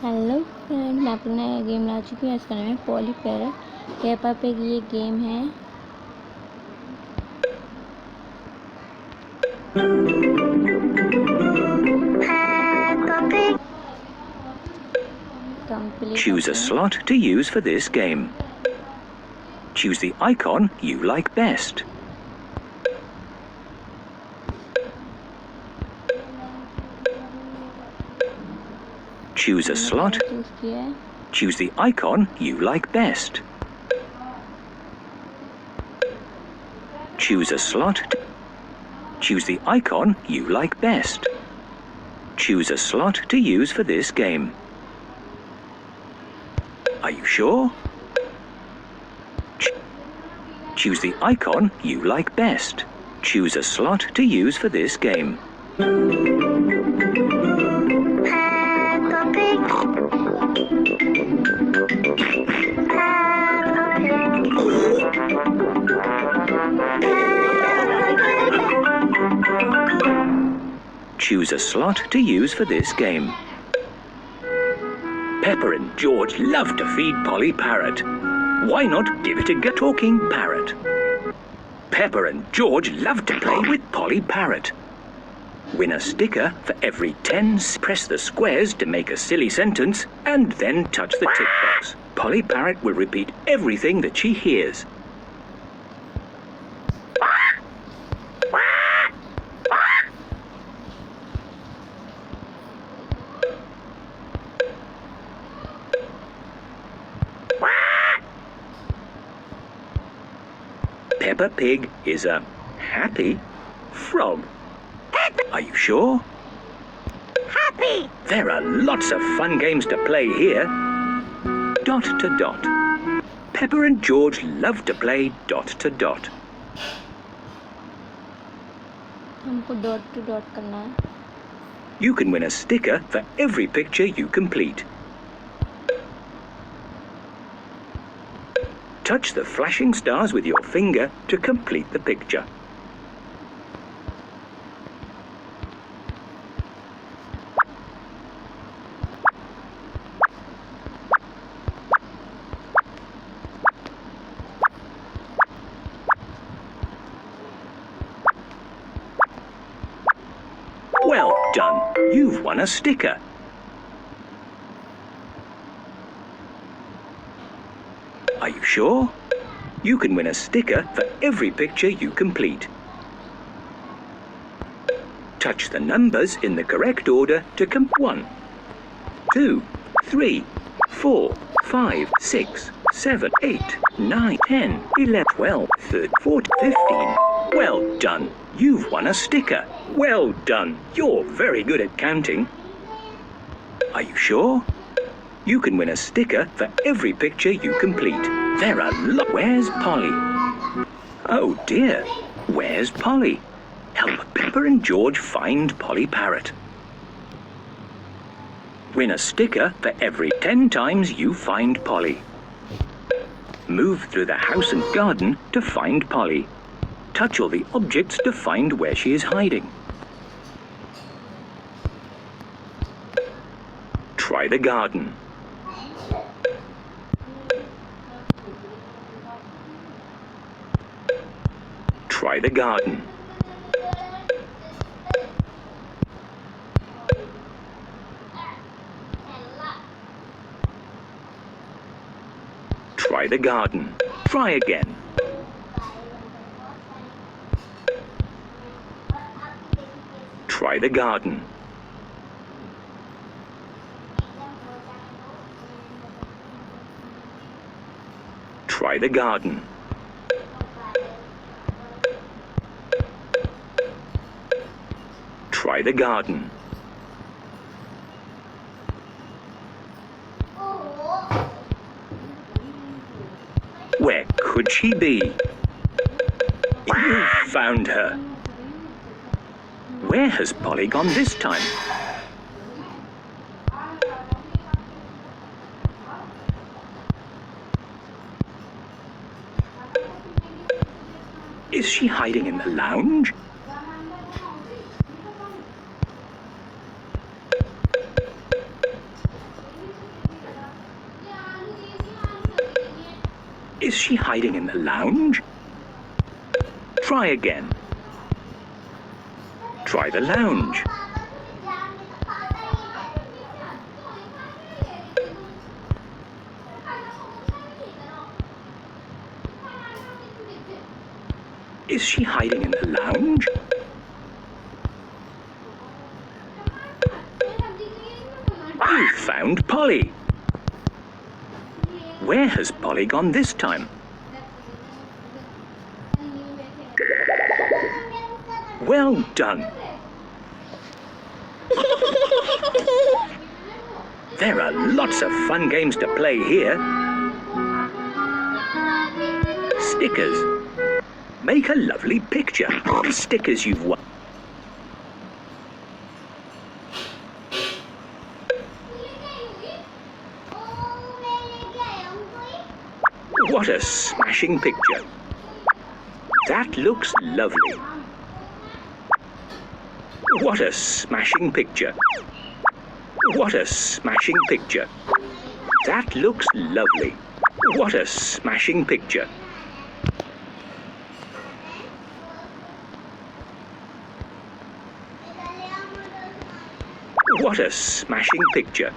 Hello friend, मैं अपना नया गेम ला चुकी हूँ। इसका नाम है पॉली पैरट। पेपा पिग ये गेम है। Choose a slot to use for this game. Choose the icon you like best. Choose a slot. Choose the icon you like best. Choose a slot. Choose the icon you like best. Choose a slot to use for this game. Are you sure? Choose the icon you like best. Choose a slot to use for this game. Choose a slot to use for this game. Peppa and George love to feed Polly Parrot. Why not give it a talking parrot? Peppa and George love to play with Polly Parrot. Win a sticker for every 10. Press the squares to make a silly sentence and then touch the tick box. Polly Parrot will repeat everything that she hears. Peppa Pig is a happy frog. Are you sure? Happy! There are lots of fun games to play here. Dot to dot. Peppa and George love to play dot to dot. हमको dot to dot करना है। You can win a sticker for every picture you complete. Touch the flashing stars with your finger to complete the picture. Well done! You've won a sticker. Are you sure? You can win a sticker for every picture you complete. Touch the numbers in the correct order to 1, 2, 3, 4, 5, 6, 7, 8, 9, 10, 11, 12, 13, 14, 15. Well done! You've won a sticker. Well done! You're very good at counting. Are you sure? You can win a sticker for every picture you complete. There are lots. Where's Polly? Oh dear, where's Polly? Help Peppa and George find Polly Parrot. Win a sticker for every 10 times you find Polly. Move through the house and garden to find Polly. Touch all the objects to find where she is hiding. Try the garden. Try the garden. Try the garden. Try again. Try the garden. Try the garden. Try the garden. Where could she be? You found her. Where has Polly gone this time? Is she hiding in the lounge? Is she hiding in the lounge? Try again. Try the lounge. Is she hiding in the lounge? You found Polly. Where has Polly gone this time? Well done. There are lots of fun games to play here. Stickers. Make a lovely picture of the stickers you've won. What a smashing picture. That looks lovely. What a smashing picture. What a smashing picture. That looks lovely. What a smashing picture. What a smashing picture.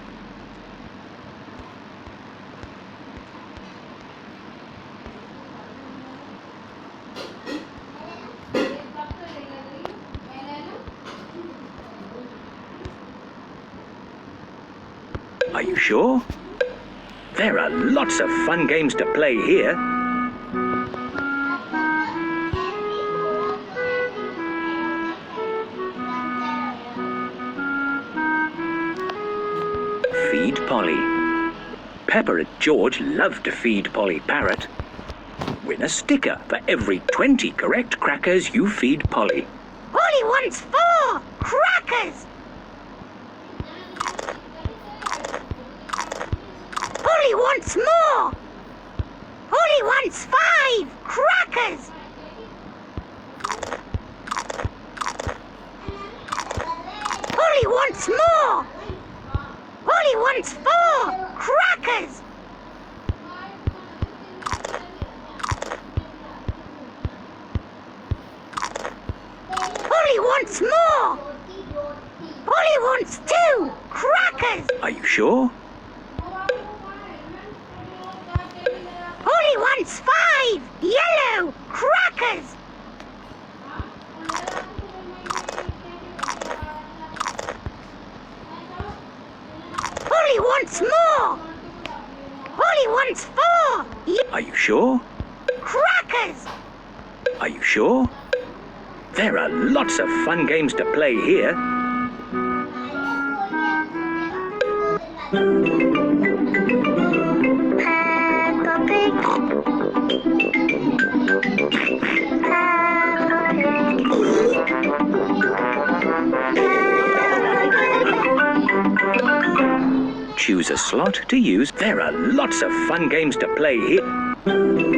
Are you sure? There are lots of fun games to play here. Feed Polly. Peppa and George love to feed Polly Parrot. Win a sticker for every 20 correct crackers you feed Polly. Polly wants 4 crackers. Polly wants more. Polly wants 5 crackers. Polly wants more. Polly wants 4 crackers. Polly wants more. Polly wants 2 crackers. Are you sure? Polly wants 5 yellow crackers. Polly wants more. Polly wants 4 Are you sure? crackers. Are you sure? There are lots of fun games to play here. Choose a slot to use. There are lots of fun games to play here.